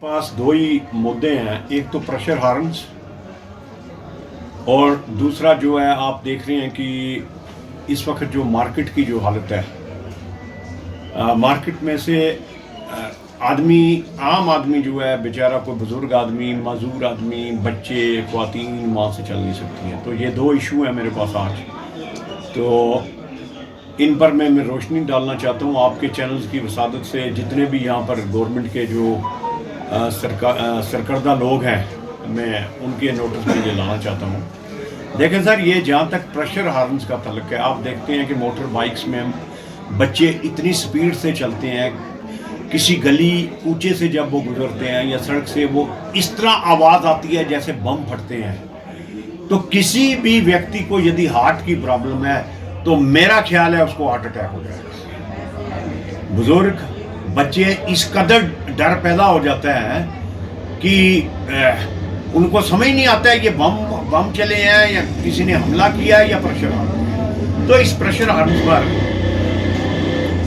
पास दो ही मुद्दे हैं, एक तो प्रेशर हार्न्स और दूसरा जो है आप देख रहे हैं कि इस वक्त जो मार्केट की जो हालत है, मार्केट में से आम आदमी जो है बेचारा, कोई बुज़ुर्ग आदमी, माजूर आदमी, बच्चे, ख्वातीन वहाँ से चल नहीं सकती हैं। तो ये दो इशू हैं मेरे पास आज, तो इन पर मैं रोशनी डालना चाहता हूँ आपके चैनल्स की वसादत से। जितने भी यहाँ पर गवर्नमेंट के जो सरकर्दा लोग हैं, मैं उनके नोटिस में ये लाना चाहता हूँ। देखें सर, ये जहाँ तक प्रेशर हार्न्स का तल्लुक है, आप देखते हैं कि मोटर बाइक्स में बच्चे इतनी स्पीड से चलते हैं, किसी गली कूचे से जब वो गुजरते हैं या सड़क से, वो इस तरह आवाज़ आती है जैसे बम फटते हैं। तो किसी भी व्यक्ति को यदि हार्ट की प्रॉब्लम है तो मेरा ख्याल है उसको हार्ट अटैक हो जाएगा। बुजुर्ग, बच्चे, इस कदर डर पैदा हो जाता है कि उनको समझ नहीं आता है ये बम चले हैं या किसी ने हमला किया है या प्रेशर हार्न। तो इस प्रेशर हार्न पर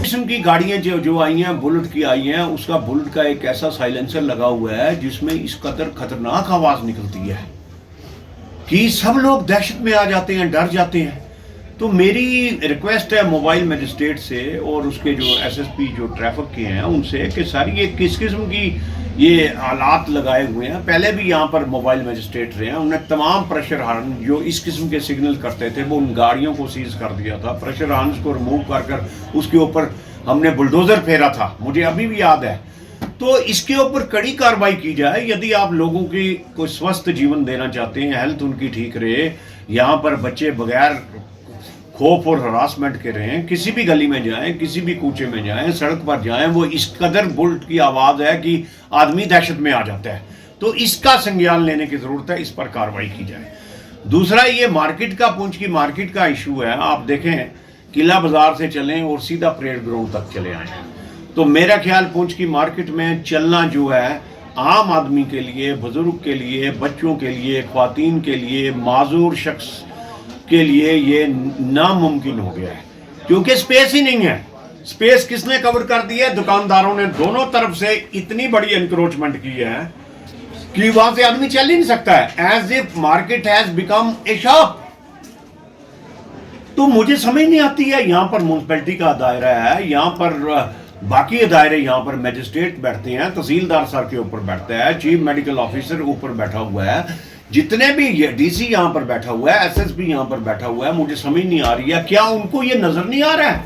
किस्म की गाड़ियां जो आई हैं, बुलेट की आई हैं, उसका बुलेट का एक ऐसा साइलेंसर लगा हुआ है जिसमें इस कदर खतरनाक आवाज निकलती है कि सब लोग दहशत में आ जाते हैं, डर जाते हैं। तो मेरी रिक्वेस्ट है मोबाइल मजिस्ट्रेट से और उसके जो एसएसपी जो ट्रैफिक के हैं उनसे कि सारी ये किस किस्म की ये आलात लगाए हुए हैं। पहले भी यहाँ पर मोबाइल मजिस्ट्रेट रहे हैं, उन्हें तमाम प्रेशर हार्न जो इस किस्म के सिग्नल करते थे वो उन गाड़ियों को सीज कर दिया था। प्रेशर हार्न को रिमूव कर उसके ऊपर हमने बुलडोजर फेरा था, मुझे अभी भी याद है। तो इसके ऊपर कड़ी कार्रवाई की जाए। यदि आप लोगों की कोई स्वस्थ जीवन देना चाहते हैं, हेल्थ उनकी ठीक रहे, यहाँ पर बच्चे बगैर खौफ और हरासमेंट के रहें, किसी भी गली में जाएं, किसी भी कूचे में जाएं, सड़क पर जाएं, वो इस कदर बुलेट की आवाज़ है कि आदमी दहशत में आ जाता है। तो इसका संज्ञान लेने की ज़रूरत है, इस पर कार्रवाई की जाए। दूसरा, ये मार्केट का, पुंछ की मार्केट का इशू है। आप देखें, किला बाज़ार से चलें और सीधा परेड ग्राउंड तक चले आएँ, तो मेरा ख्याल पुंछ की मार्केट में चलना जो है आम आदमी के लिए, बुजुर्ग के लिए, बच्चों के लिए, ख्वातीन के लिए, माजूर शख्स के लिए ये नामुमकिन हो गया है, क्योंकि स्पेस ही नहीं है। स्पेस किसने कवर कर दी है? दुकानदारों ने दोनों तरफ से इतनी बड़ी एनक्रोचमेंट की है कि वहां से आदमी चल ही नहीं सकता है। As if market has become a shop. तो मुझे समझ नहीं आती है, यहाँ पर म्यूनसिपैलिटी का दायरा है, यहाँ पर बाकी दायरे, यहाँ पर मजिस्ट्रेट बैठते हैं, तहसीलदार सर के ऊपर बैठता है, चीफ मेडिकल ऑफिसर ऊपर बैठा हुआ है, जितने भी डीसी यहाँ पर बैठा हुआ है, एसएसपी यहाँ पर बैठा हुआ है। मुझे समझ नहीं आ रही है, क्या उनको ये नजर नहीं आ रहा है?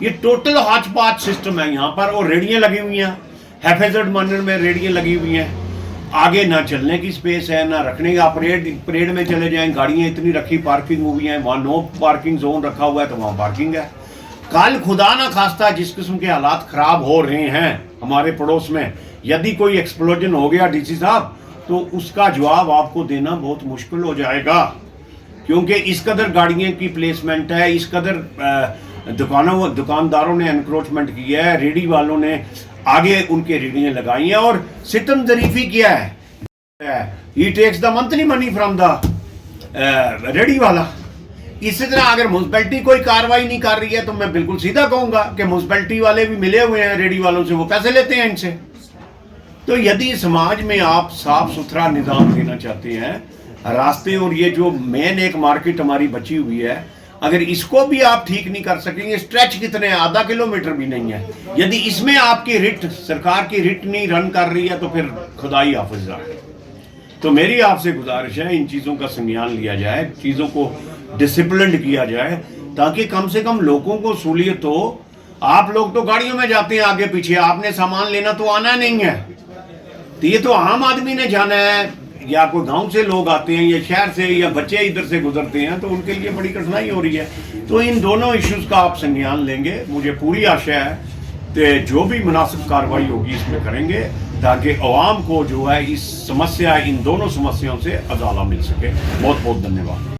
ये टोटल हाच पाच सिस्टम है यहाँ पर, और रेडियां लगी हुई हैं, हैफेजर्ड मैनर में रेडियां लगी हुई हैं। आगे ना चलने की स्पेस है, ना रखने का। परेड में चले जाएं, गाड़ियां इतनी रखी, पार्किंग हुई है, वहाँ नो पार्किंग जोन रखा हुआ है तो वहाँ पार्किंग है। कल खुदा ना खास्ता जिस किस्म के हालात खराब हो रहे हैं हमारे पड़ोस में, यदि कोई एक्सप्लोजन हो गया डीसी साहब, तो उसका जवाब आपको देना बहुत मुश्किल हो जाएगा, क्योंकि इस कदर गाड़ियों की प्लेसमेंट है, इस कदर दुकानदारों ने एनक्रोचमेंट किया है, रेडी वालों ने आगे उनके रेडियां लगाई हैं और सितम जरीफी किया है। He takes the monthly money from the ready वाला। इसी तरह अगर म्यूनसिपैलिटी कोई कार्रवाई नहीं कर रही है तो मैं बिल्कुल सीधा कहूंगा कि म्यूनसिपैलिटी वाले भी मिले हुए हैं रेडी वालों से, वो पैसे लेते हैं इनसे। तो यदि समाज में आप साफ सुथरा निज़ाम देना चाहते हैं, रास्ते और ये जो मेन एक मार्केट हमारी बची हुई है, अगर इसको भी आप ठीक नहीं कर सकेंगे, स्ट्रेच कितने हैं, आधा किलोमीटर भी नहीं है, यदि इसमें आपकी रिट, सरकार की रिट नहीं रन कर रही है तो फिर खुदाई हाफिज़ है। तो मेरी आपसे गुजारिश है, इन चीज़ों का संज्ञान लिया जाए, चीज़ों को डिसिप्लिन किया जाए, ताकि कम से कम लोगों को सहूलियत हो। आप लोग तो गाड़ियों में जाते हैं आगे पीछे, आपने सामान लेना तो आना नहीं है, तो ये तो आम आदमी ने जाना है, या कोई गांव से लोग आते हैं या शहर से, या बच्चे इधर से गुजरते हैं, तो उनके लिए बड़ी कठिनाई हो रही है। तो इन दोनों इश्यूज का आप संज्ञान लेंगे, मुझे पूरी आशा है कि जो भी मुनासिब कार्रवाई होगी इसमें करेंगे, ताकि अवाम को जो है इस समस्या, इन दोनों समस्याओं से अजाला मिल सके। बहुत बहुत धन्यवाद।